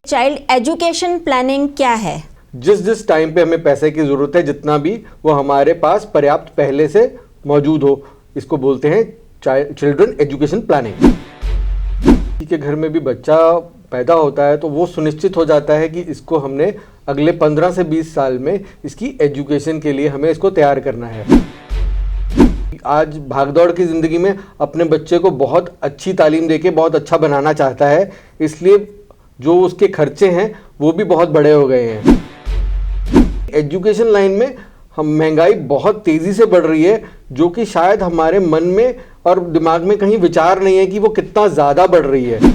Child education planning क्या है? जिस टाइम पे हमें पैसे की ज़रूरत है, जितना भी वो हमारे पास पर्याप्त पहले से मौजूद हो, इसको बोलते हैं चिल्ड्रन एजुकेशन प्लानिंग। किसी के घर में भी बच्चा पैदा होता है तो वो सुनिश्चित हो जाता है कि इसको हमने अगले 15 से 20 साल में इसकी एजुकेशन के लिए हमें इसको तैयार करना है। आज भागदौड़ की ज़िंदगी में अपने बच्चे को बहुत अच्छी तालीम देके बहुत अच्छा बनाना चाहता है, इसलिए जो उसके खर्चे हैं वो भी बहुत बड़े हो गए हैं। एजुकेशन लाइन में हम महंगाई बहुत तेज़ी से बढ़ रही है, जो कि शायद हमारे मन में और दिमाग में कहीं विचार नहीं है कि वो कितना ज़्यादा बढ़ रही है।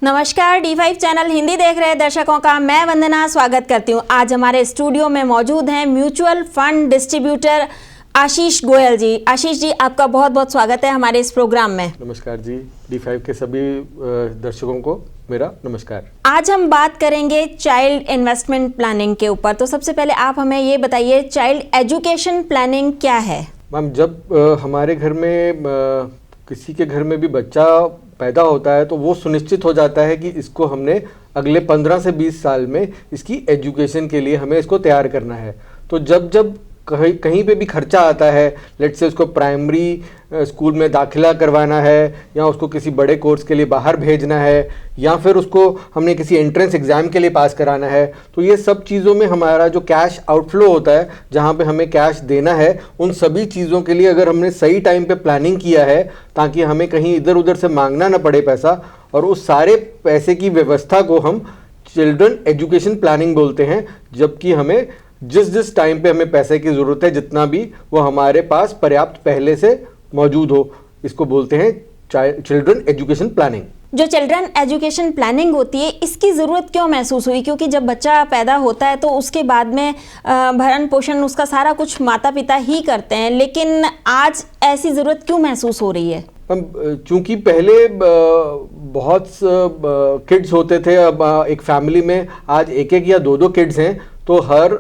नमस्कार, D5 चैनल हिंदी देख रहे दर्शकों का मैं वंदना स्वागत करती हूँ। आज हमारे स्टूडियो में मौजूद हैं mutual fund distributor Ashish Goyal जी। आशीष जी, आपका बहुत बहुत स्वागत है हमारे इस प्रोग्राम में। नमस्कार जी, D5 के सभी दर्शकों को मेरा नमस्कार। आज हम बात करेंगे चाइल्ड इन्वेस्टमेंट प्लानिंग के ऊपर। तो सबसे पहले आप हमें ये बताइए, चाइल्ड एजुकेशन प्लानिंग क्या है? मैम, जब हमारे घर में किसी के घर में भी बच्चा पैदा होता है तो वो सुनिश्चित हो जाता है कि इसको हमने अगले 15 से 20 साल में इसकी एजुकेशन के लिए हमें इसको तैयार करना है। तो जब कहीं पे भी खर्चा आता है, लेट्स से उसको प्राइमरी स्कूल में दाखिला करवाना है, या उसको किसी बड़े कोर्स के लिए बाहर भेजना है, या फिर उसको हमने किसी एंट्रेंस एग्ज़ाम के लिए पास कराना है, तो ये सब चीज़ों में हमारा जो कैश आउटफ्लो होता है, जहाँ पे हमें कैश देना है, उन सभी चीज़ों के लिए अगर हमने सही टाइम पे प्लानिंग किया है ताकि हमें कहीं इधर उधर से मांगना ना पड़े पैसा, और उस सारे पैसे की व्यवस्था को हम चिल्ड्रन एजुकेशन प्लानिंग बोलते हैं। जबकि हमें जिस टाइम पे हमें पैसे की ज़रूरत है, जितना भी वो हमारे पास पर्याप्त पहले से मौजूद हो, इसको बोलते हैं चिल्ड्रन एजुकेशन प्लानिंग। जो चिल्ड्रन एजुकेशन प्लानिंग होती है, इसकी ज़रूरत क्यों महसूस हुई? क्योंकि जब बच्चा पैदा होता है तो उसके बाद में भरण पोषण उसका सारा कुछ माता पिता ही करते हैं, लेकिन आज ऐसी ज़रूरत क्यों महसूस हो रही है? चूँकि पहले बहुत किड्स होते थे, अब एक फैमिली में आज एक या दो किड्स हैं, तो हर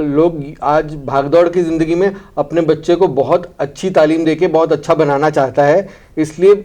लोग आज भागदौड़ की ज़िंदगी में अपने बच्चे को बहुत अच्छी तालीम देके बहुत अच्छा बनाना चाहता है, इसलिए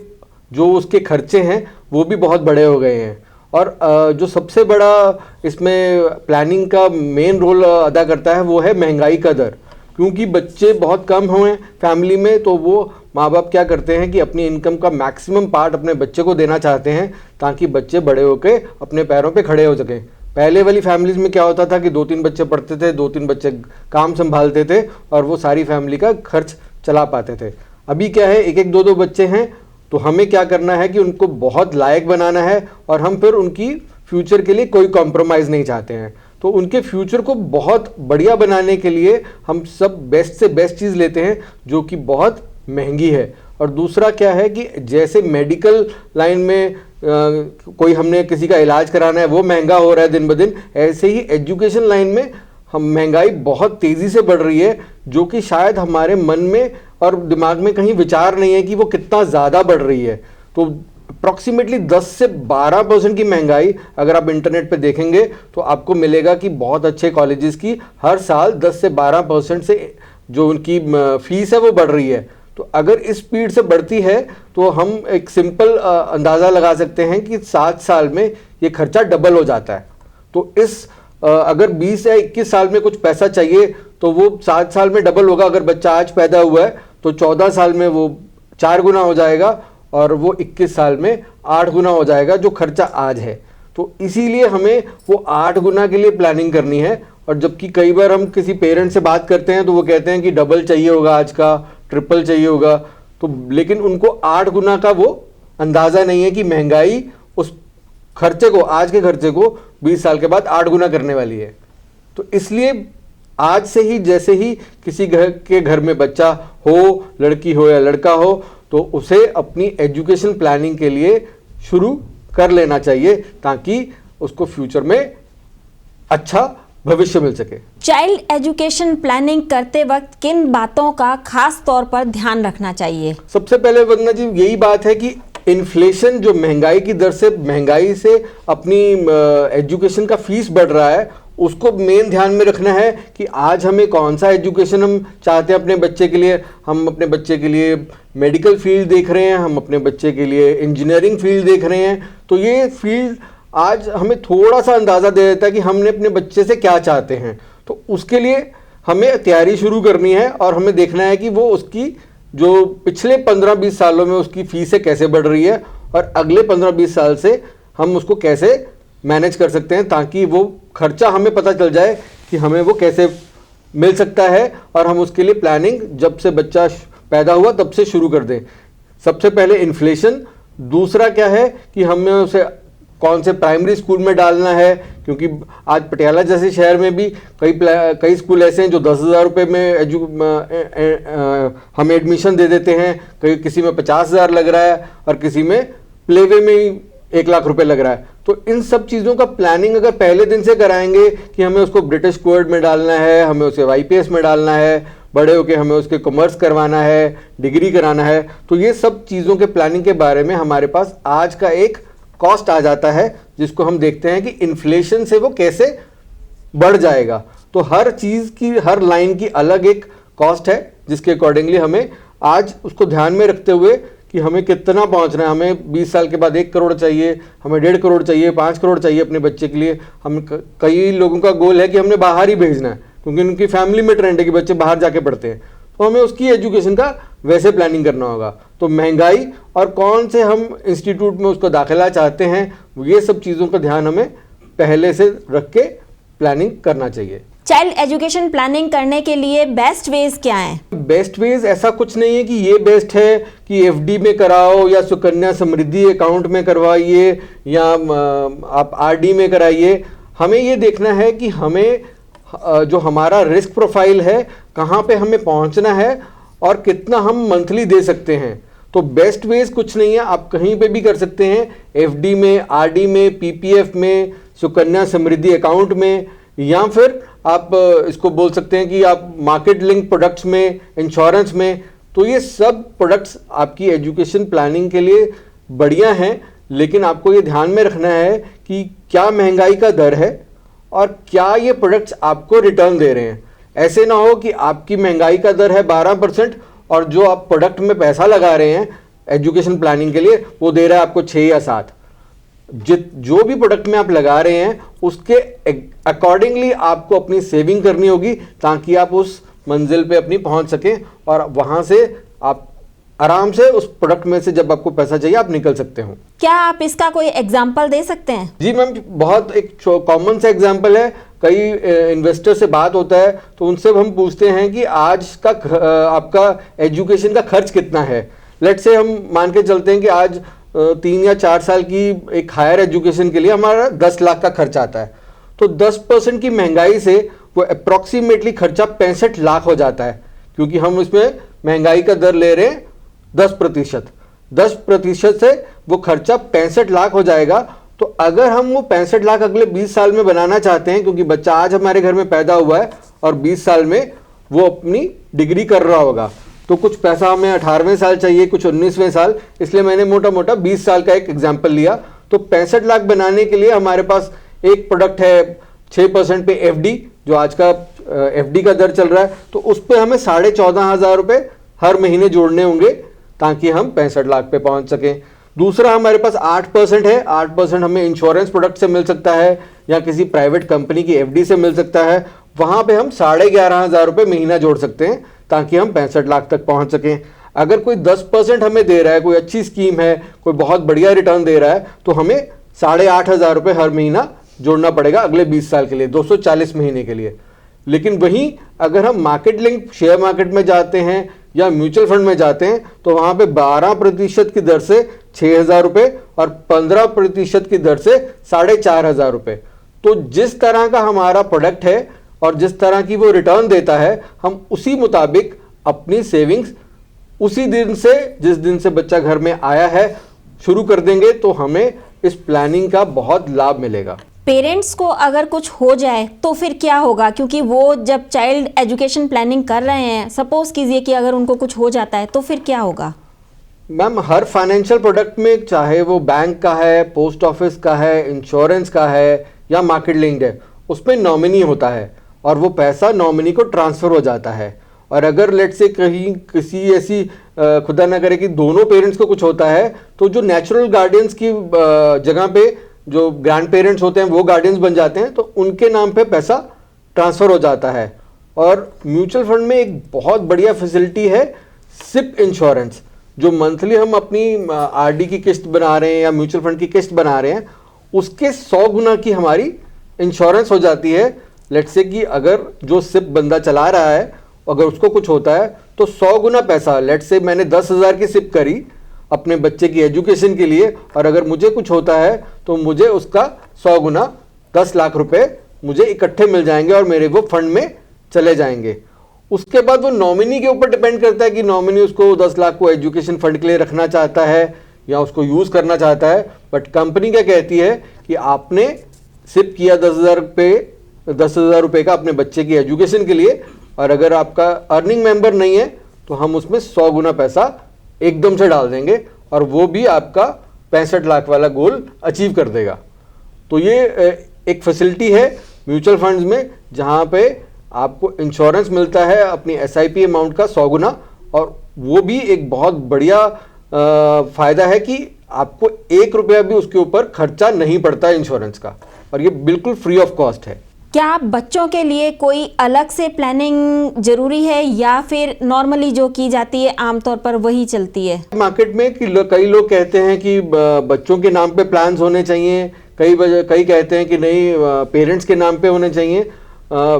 जो उसके खर्चे हैं वो भी बहुत बड़े हो गए हैं। और जो सबसे बड़ा इसमें प्लानिंग का मेन रोल अदा करता है वो है महंगाई का दर। क्योंकि बच्चे बहुत कम हुए फैमिली में, तो वो माँ बाप क्या करते हैं कि अपनी इनकम का मैक्सिमम पार्ट अपने बच्चे को देना चाहते हैं, ताकि बच्चे बड़े होकर अपने पैरों पे खड़े हो सकें। पहले वाली फैमिलीज में क्या होता था कि 2-3 बच्चे पढ़ते थे, 2-3 बच्चे काम संभालते थे, और वो सारी फैमिली का खर्च चला पाते थे। अभी क्या है, 1-1, 2-2 बच्चे हैं, तो हमें क्या करना है कि उनको बहुत लायक बनाना है, और हम फिर उनकी फ्यूचर के लिए कोई कॉम्प्रोमाइज़ नहीं चाहते हैं। तो उनके फ्यूचर को बहुत बढ़िया बनाने के लिए हम सब बेस्ट से बेस्ट चीज़ लेते हैं, जो कि बहुत महंगी है। और दूसरा क्या है कि जैसे मेडिकल लाइन में कोई हमने किसी का इलाज कराना है, वो महंगा हो रहा है दिन ब दिन, ऐसे ही एजुकेशन लाइन में हम महंगाई बहुत तेज़ी से बढ़ रही है, जो कि शायद हमारे मन में और दिमाग में कहीं विचार नहीं है कि वो कितना ज़्यादा बढ़ रही है। तो अप्रॉक्सीमेटली 10 से 12% की महंगाई अगर आप इंटरनेट पे देखेंगे तो आपको मिलेगा कि बहुत अच्छे कॉलेजेस की हर साल 10 से 12% से जो उनकी फीस है वो बढ़ रही है। तो अगर इस स्पीड से बढ़ती है तो हम एक सिंपल अंदाज़ा लगा सकते हैं कि 7 साल में ये खर्चा डबल हो जाता है। तो इस अगर 20 या 21 साल में कुछ पैसा चाहिए तो वो 7 साल में डबल होगा। अगर बच्चा आज पैदा हुआ है तो 14 साल में वो 4 गुना हो जाएगा, और वो 21 साल में 8 गुना हो जाएगा जो खर्चा आज है। तो इसीलिए हमें वो 8 गुना के लिए प्लानिंग करनी है। और जबकि कई बार हम किसी पेरेंट से बात करते हैं तो वो कहते हैं कि डबल चाहिए होगा आज का, ट्रिपल चाहिए होगा, तो लेकिन उनको 8 गुना का वो अंदाज़ा नहीं है कि महंगाई उस खर्चे को, आज के खर्चे को 20 साल के बाद 8 गुना करने वाली है। तो इसलिए आज से ही, जैसे ही किसी घर में बच्चा हो, लड़की हो या लड़का हो, तो उसे अपनी एजुकेशन प्लानिंग के लिए शुरू कर लेना चाहिए, ताकि उसको फ्यूचर में अच्छा भविष्य मिल सके। चाइल्ड एजुकेशन प्लानिंग करते वक्त किन बातों का खास तौर पर ध्यान रखना चाहिए? सबसे पहले वंदना जी, यही बात है कि इन्फ्लेशन, जो महंगाई की दर से, महंगाई से अपनी एजुकेशन का फीस बढ़ रहा है, उसको मेन ध्यान में रखना है कि आज हमें कौन सा एजुकेशन हम चाहते हैं अपने बच्चे के लिए। हम अपने बच्चे के लिए मेडिकल फील्ड देख रहे हैं, हम अपने बच्चे के लिए इंजीनियरिंग फील्ड देख रहे हैं, तो ये फील्ड आज हमें थोड़ा सा अंदाज़ा दे देता है कि हमने अपने बच्चे से क्या चाहते हैं। तो उसके लिए हमें तैयारी शुरू करनी है और हमें देखना है कि वो उसकी जो पिछले 15-20 सालों में उसकी फीस है कैसे बढ़ रही है और अगले 15-20 साल से हम उसको कैसे मैनेज कर सकते हैं, ताकि वो खर्चा हमें पता चल जाए कि हमें वो कैसे मिल सकता है और हम उसके लिए प्लानिंग जब से बच्चा पैदा हुआ तब से शुरू कर दें। सबसे पहले इन्फ्लेशन, दूसरा क्या है कि हमें उसे कौन से प्राइमरी स्कूल में डालना है, क्योंकि आज पटियाला जैसे शहर में भी कई स्कूल ऐसे हैं जो 10,000 रुपये में हमें एडमिशन दे देते हैं, किसी में 50,000 लग रहा है और किसी में प्लेवे में ही 1 लाख रुपए लग रहा है। तो इन सब चीज़ों का प्लानिंग अगर पहले दिन से कराएंगे कि हमें उसको ब्रिटिश कोड में डालना है, हमें उसे YPS में डालना है, बड़े होके हमें उसके कॉमर्स करवाना है, डिग्री कराना है, तो ये सब चीज़ों के प्लानिंग के बारे में हमारे पास आज का एक कॉस्ट आ जाता है, जिसको हम देखते हैं कि इन्फ्लेशन से वो कैसे बढ़ जाएगा। तो हर चीज़ की, हर लाइन की अलग एक कॉस्ट है, जिसके अकॉर्डिंगली हमें आज उसको ध्यान में रखते हुए कि हमें कितना पहुंचना है, हमें 20 साल के बाद 1 करोड़ चाहिए, हमें 1.5 करोड़ चाहिए, 5 करोड़ चाहिए अपने बच्चे के लिए। हम कई लोगों का गोल है कि हमने बाहर ही भेजना है, क्योंकि उनकी फैमिली में ट्रेंड है कि बच्चे बाहर जाके पढ़ते हैं, तो हमें उसकी एजुकेशन का वैसे प्लानिंग करना होगा। तो महंगाई और कौन से हम इंस्टीट्यूट में उसको दाखिला चाहते हैं, ये सब चीज़ों का ध्यान हमें पहले से रख के प्लानिंग करना चाहिए। चाइल्ड एजुकेशन प्लानिंग करने के लिए बेस्ट वेज क्या हैं? बेस्ट वेज ऐसा कुछ नहीं है कि ये बेस्ट है कि FD में कराओ या सुकन्या समृद्धि अकाउंट में करवाइए या आप RD में कराइए। हमें ये देखना है कि हमें जो हमारा रिस्क प्रोफाइल है, कहाँ पे हमें पहुँचना है और कितना हम मंथली दे सकते हैं। तो बेस्ट वेज कुछ नहीं है, आप कहीं पे भी कर सकते हैं, FD में, RD में, PPF में, सुकन्या समृद्धि अकाउंट में, या फिर आप इसको बोल सकते हैं कि आप मार्केट लिंक प्रोडक्ट्स में, इंश्योरेंस में। तो ये सब प्रोडक्ट्स आपकी एजुकेशन प्लानिंग के लिए बढ़िया हैं, लेकिन आपको ये ध्यान में रखना है कि क्या महंगाई का दर है और क्या ये प्रोडक्ट्स आपको रिटर्न दे रहे हैं। ऐसे ना हो कि आपकी महंगाई का दर है 12% और जो आप प्रोडक्ट में पैसा लगा रहे हैं एजुकेशन प्लानिंग के लिए वो दे रहा है आपको 6 या 7। जो भी प्रोडक्ट में आप लगा रहे हैं उसके अकॉर्डिंगली आपको अपनी सेविंग करनी होगी, ताकि आप उस मंजिल पे अपनी पहुंच सकें और वहां से आप आराम से उस प्रोडक्ट में से जब आपको पैसा चाहिए आप निकल सकते हो। क्या आप इसका कोई एग्जाम्पल दे सकते हैं? जी मैम, बहुत एक कॉमन सा एग्जाम्पल है। कई इन्वेस्टर से बात होता है तो उनसे हम पूछते हैं कि आज का आपका एजुकेशन का खर्च कितना है। लेट्स से हम मान के चलते हैं कि आज 3 या 4 साल की एक हायर एजुकेशन के लिए हमारा 10 लाख का खर्च आता है, तो 10% की महंगाई से वो अप्रॉक्सीमेटली खर्चा 65 लाख हो जाता है, क्योंकि हम इसमें महंगाई का दर ले रहे हैं 10%। 10% से वो खर्चा 65 लाख हो जाएगा। तो अगर हम वो 65 लाख अगले 20 साल में बनाना चाहते हैं, क्योंकि बच्चा आज हमारे घर में पैदा हुआ है और 20 साल में वो अपनी डिग्री कर रहा होगा, तो कुछ पैसा हमें 18वें साल चाहिए, कुछ 19वें साल, इसलिए मैंने मोटा मोटा 20 साल का एक एग्जाम्पल लिया। तो 65 लाख बनाने के लिए हमारे पास एक प्रोडक्ट है 6% पे FD, जो आज का FD का दर चल रहा है, तो उस पर हमें 14,500 रुपये हर महीने जोड़ने होंगे ताकि हम 65 लाख पे पहुंच सकें। दूसरा हमारे पास 8% है, 8% हमें इंश्योरेंस प्रोडक्ट से मिल सकता है या किसी प्राइवेट कंपनी की FD से मिल सकता है। वहां पे हम 11,500 रुपये महीना जोड़ सकते हैं ताकि हम 65 लाख तक पहुंच सकें। अगर कोई 10% हमें दे रहा है, कोई अच्छी स्कीम है, कोई बहुत बढ़िया रिटर्न दे रहा है, तो हमें 8,500 रुपये हर महीना जोड़ना पड़ेगा अगले 20 साल के लिए, 240 महीने के लिए। लेकिन वहीं अगर हम मार्केट लिंक शेयर मार्केट में जाते हैं या म्यूचुअल फंड में जाते हैं, तो वहां पे 12% की दर से 6,000 रुपये और 15% की दर से 4,500 रुपये। तो जिस तरह का हमारा प्रोडक्ट है और जिस तरह की वो रिटर्न देता है, हम उसी मुताबिक अपनी सेविंग्स उसी दिन से, जिस दिन से बच्चा घर में आया है, शुरू कर देंगे, तो हमें इस प्लानिंग का बहुत लाभ मिलेगा। पेरेंट्स को अगर कुछ हो जाए तो फिर क्या होगा? क्योंकि वो जब चाइल्ड एजुकेशन प्लानिंग कर रहे हैं, सपोज कीजिए कि अगर उनको कुछ हो जाता है तो फिर क्या होगा? मैम, हर फाइनेंशियल प्रोडक्ट में, चाहे वो बैंक का है, पोस्ट ऑफिस का है, इंश्योरेंस का है या मार्केट लिंक्ड है, उसमें नॉमिनी होता है और वो पैसा नॉमिनी को ट्रांसफ़र हो जाता है। और अगर लेट से कहीं किसी ऐसी खुदा ना करे कि दोनों पेरेंट्स को कुछ होता है, तो जो नेचुरल गार्डियंस की जगह पे जो ग्रैंड पेरेंट्स होते हैं वो गार्डियंस बन जाते हैं, तो उनके नाम पे पैसा ट्रांसफ़र हो जाता है। और म्यूचुअल फंड में एक बहुत बढ़िया फैसिलिटी है सिप इंश्योरेंस। जो मंथली हम अपनी आरडी की किस्त बना रहे हैं या म्यूचुअल फंड की किस्त बना रहे हैं, उसके 100 गुना की हमारी इंश्योरेंस हो जाती है। लेट्स से कि अगर जो सिप बंदा चला रहा है अगर उसको कुछ होता है तो 100 गुना पैसा, लेट्स से मैंने 10,000 की सिप करी अपने बच्चे की एजुकेशन के लिए, और अगर मुझे कुछ होता है तो मुझे उसका 100 गुना 10 लाख रुपए मुझे इकट्ठे मिल जाएंगे और मेरे वो फंड में चले जाएंगे। उसके बाद वो नॉमिनी के ऊपर डिपेंड करता है कि नॉमिनी उसको 10 लाख को एजुकेशन फंड के लिए रखना चाहता है या उसको यूज़ करना चाहता है। बट कंपनी क्या कहती है कि आपने सिप किया 10,000 रुपये का अपने बच्चे की एजुकेशन के लिए, और अगर आपका अर्निंग मेंबर नहीं है तो हम उसमें 100 गुना पैसा एकदम से डाल देंगे और वो भी आपका 65 लाख वाला गोल अचीव कर देगा। तो ये एक फैसिलिटी है म्यूचुअल फंड्स में जहाँ पे आपको इंश्योरेंस मिलता है अपनी एसआईपी अमाउंट का 100 गुना, और वो भी एक बहुत बढ़िया फ़ायदा है कि आपको 1 रुपया भी उसके ऊपर खर्चा नहीं पड़ता इंश्योरेंस का, और ये बिल्कुल फ्री ऑफ कॉस्ट है। क्या बच्चों के लिए कोई अलग से प्लानिंग जरूरी है या फिर नॉर्मली जो की जाती है आमतौर पर वही चलती है? मार्केट में कि कई लोग कहते हैं कि बच्चों के नाम पे प्लान्स होने चाहिए, कई कहते हैं कि नहीं पेरेंट्स के नाम पे होने चाहिए।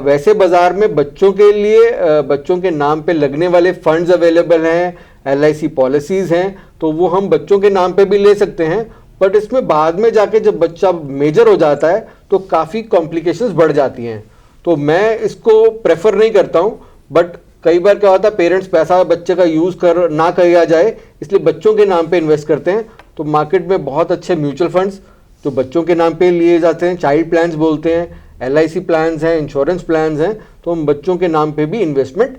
वैसे बाजार में बच्चों के लिए बच्चों के नाम पे लगने वाले फंड्स अवेलेबल हैं, LIC पॉलिसीज़ हैं, तो वो हम बच्चों के नाम पे भी ले सकते हैं। बट इसमें बाद में जाके जब बच्चा मेजर हो जाता है तो काफ़ी कॉम्प्लिकेशंस बढ़ जाती हैं, तो मैं इसको प्रेफर नहीं करता हूँ। बट कई बार क्या होता है पेरेंट्स पैसा बच्चे का यूज़ ना किया जाए इसलिए बच्चों के नाम पे इन्वेस्ट करते हैं। तो मार्केट में बहुत अच्छे म्यूचुअल फंड्स जो बच्चों के नाम पे लिए जाते हैं, चाइल्ड प्लान्स बोलते हैं, LIC प्लान्स हैं, इंश्योरेंस प्लान्स हैं, तो हम बच्चों के नाम पे भी इन्वेस्टमेंट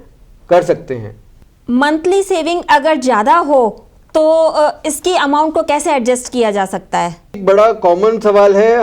कर सकते हैं। मंथली सेविंग अगर ज़्यादा हो तो इसकी अमाउंट को कैसे एडजस्ट किया जा सकता है? एक बड़ा कॉमन सवाल है।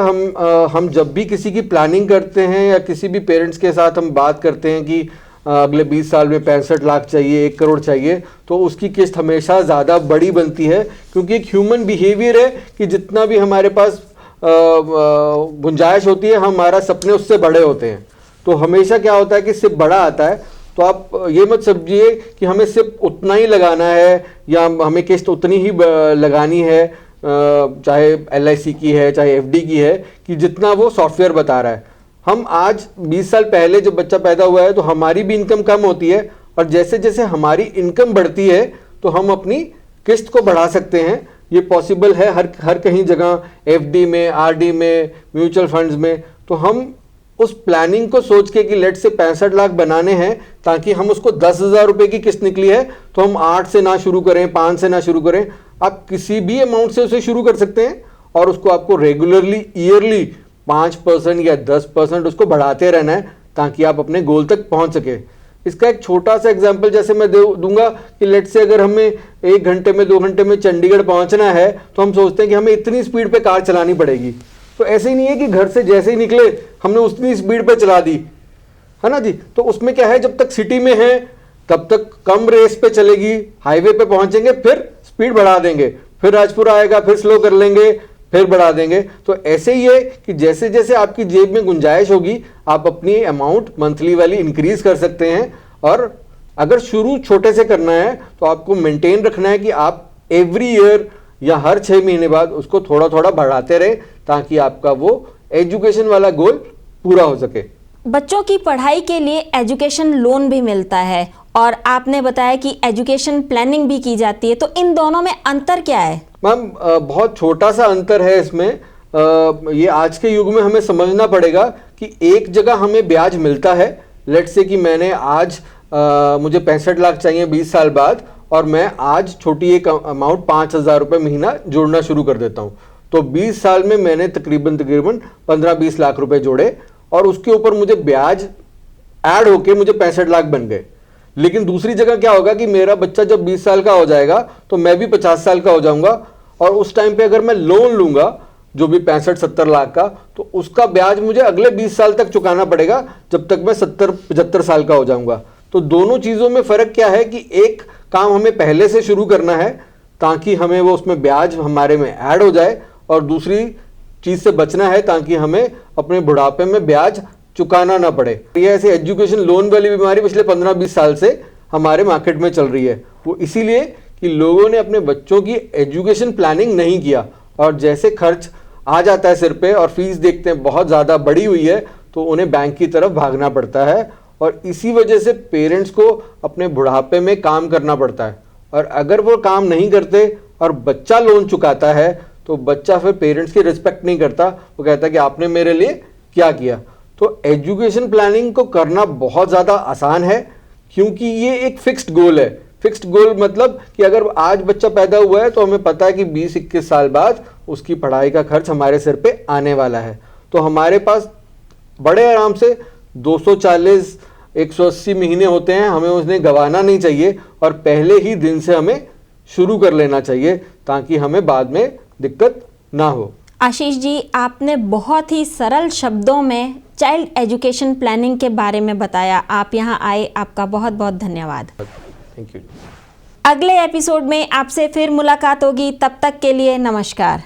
हम जब भी किसी की प्लानिंग करते हैं या किसी भी पेरेंट्स के साथ हम बात करते हैं कि अगले 20 साल में 65 लाख चाहिए, 1 करोड़ चाहिए, तो उसकी किस्त हमेशा ज़्यादा बड़ी बनती है, क्योंकि एक ह्यूमन बिहेवियर है कि जितना भी हमारे पास गुंजाइश होती है हमारा सपने उससे बड़े होते हैं। तो हमेशा क्या होता है कि सिर्फ बड़ा आता है, तो आप ये मत समझिए कि हमें सिर्फ उतना ही लगाना है या हमें किस्त उतनी ही लगानी है, चाहे LIC की है चाहे FD की है, कि जितना वो सॉफ्टवेयर बता रहा है। हम आज 20 साल पहले जब बच्चा पैदा हुआ है तो हमारी भी इनकम कम होती है, और जैसे जैसे हमारी इनकम बढ़ती है तो हम अपनी किस्त को बढ़ा सकते हैं। ये पॉसिबल है हर कहीं जगह, FD में, RD में, म्यूचुअल फंड्स में। तो हम उस प्लानिंग को सोच के कि लेट से 65 लाख बनाने हैं, ताकि हम उसको 10,000 रुपये की किस्त निकली है तो हम 8 से ना शुरू करें, 5 से ना शुरू करें, आप किसी भी अमाउंट से उसे शुरू कर सकते हैं और उसको आपको रेगुलरली ईयरली 5% या 10% उसको बढ़ाते रहना है ताकि आप अपने गोल तक पहुंच सके। इसका एक छोटा सा एग्जांपल जैसे मैं दूंगा कि लेट से अगर हमें 1 घंटे में 2 घंटे में चंडीगढ़ पहुंचना है तो हम सोचते हैं कि हमें इतनी स्पीड पे कार चलानी पड़ेगी। तो ऐसे ही नहीं है कि घर से जैसे ही निकले हमने उतनी स्पीड पे चला दी, है ना जी। तो उसमें क्या है, जब तक सिटी में है तब तक कम रेस पे चलेगी, हाईवे पे पहुंचेंगे फिर स्पीड बढ़ा देंगे, फिर राजपुरा आएगा फिर स्लो कर लेंगे, फिर बढ़ा देंगे। तो ऐसे ही है कि जैसे जैसे आपकी जेब में गुंजाइश होगी आप अपनी अमाउंट मंथली वाली इंक्रीज कर सकते हैं। और अगर शुरू छोटे से करना है तो आपको मेंटेन रखना है कि आप एवरी ईयर या हर 6 महीने बाद उसको थोड़ा थोड़ा बढ़ाते रहे ताकि आपका वो एजुकेशन वाला गोल पूरा हो सके। बच्चों की पढ़ाई के लिए एजुकेशन लोन भी मिलता है और आपने बताया कि एजुकेशन प्लानिंग भी की जाती है, तो इन दोनों में अंतर क्या है? मैम बहुत छोटा सा अंतर है इसमें। ये आज के युग में हमें समझना पड़ेगा कि एक जगह हमें ब्याज मिलता है। लेट्स से कि मैंने आज मुझे 65 लाख चाहिए 20 साल बाद, और मैं आज छोटी एक अमाउंट 5,000 रुपये महीना जोड़ना शुरू कर देता हूँ, तो 20 साल में मैंने तकरीबन 15-20 लाख रुपए जोड़े और उसके ऊपर मुझे ब्याज ऐड होके मुझे 65 लाख बन गए। लेकिन दूसरी जगह क्या होगा कि मेरा बच्चा जब 20 साल का हो जाएगा तो मैं भी 50 साल का हो जाऊंगा, और उस टाइम पे अगर मैं लोन लूंगा जो भी 65-70 लाख का, तो उसका ब्याज मुझे अगले 20 साल तक चुकाना पड़ेगा जब तक मैं 70-75 साल का हो जाऊंगा। तो दोनों चीज़ों में फ़र्क क्या है कि एक काम हमें पहले से शुरू करना है ताकि हमें वो उसमें ब्याज हमारे में ऐड हो जाए, और दूसरी चीज़ से बचना है ताकि हमें अपने बुढ़ापे में ब्याज चुकाना ना पड़े। ये ऐसे एजुकेशन लोन वाली बीमारी पिछले 15-20 साल से हमारे मार्केट में चल रही है। वो इसीलिए कि लोगों ने अपने बच्चों की एजुकेशन प्लानिंग नहीं किया, और जैसे खर्च आ जाता है सिर पे और फीस देखते हैं बहुत ज़्यादा बढ़ी हुई है तो उन्हें बैंक की तरफ भागना पड़ता है, और इसी वजह से पेरेंट्स को अपने बुढ़ापे में काम करना पड़ता है। और अगर वो काम नहीं करते और बच्चा लोन चुकाता है तो बच्चा फिर पेरेंट्स की रिस्पेक्ट नहीं करता, वो कहता है कि आपने मेरे लिए क्या किया। तो एजुकेशन प्लानिंग को करना बहुत ज़्यादा आसान है, क्योंकि ये एक फिक्स्ड गोल है। फिक्स्ड गोल मतलब कि अगर आज बच्चा पैदा हुआ है तो हमें पता है कि 20-21 साल बाद उसकी पढ़ाई का खर्च हमारे सिर पे आने वाला है। तो हमारे पास बड़े आराम से 240-180 महीने होते हैं, हमें उन्हें गंवाना नहीं चाहिए और पहले ही दिन से हमें शुरू कर लेना चाहिए ताकि हमें बाद में दिक्कत ना हो। आशीष जी, आपने बहुत ही सरल शब्दों में चाइल्ड एजुकेशन प्लानिंग के बारे में बताया। आप यहाँ आए, आपका बहुत बहुत धन्यवाद। Thank you. अगले एपिसोड में आपसे फिर मुलाकात होगी, तब तक के लिए नमस्कार।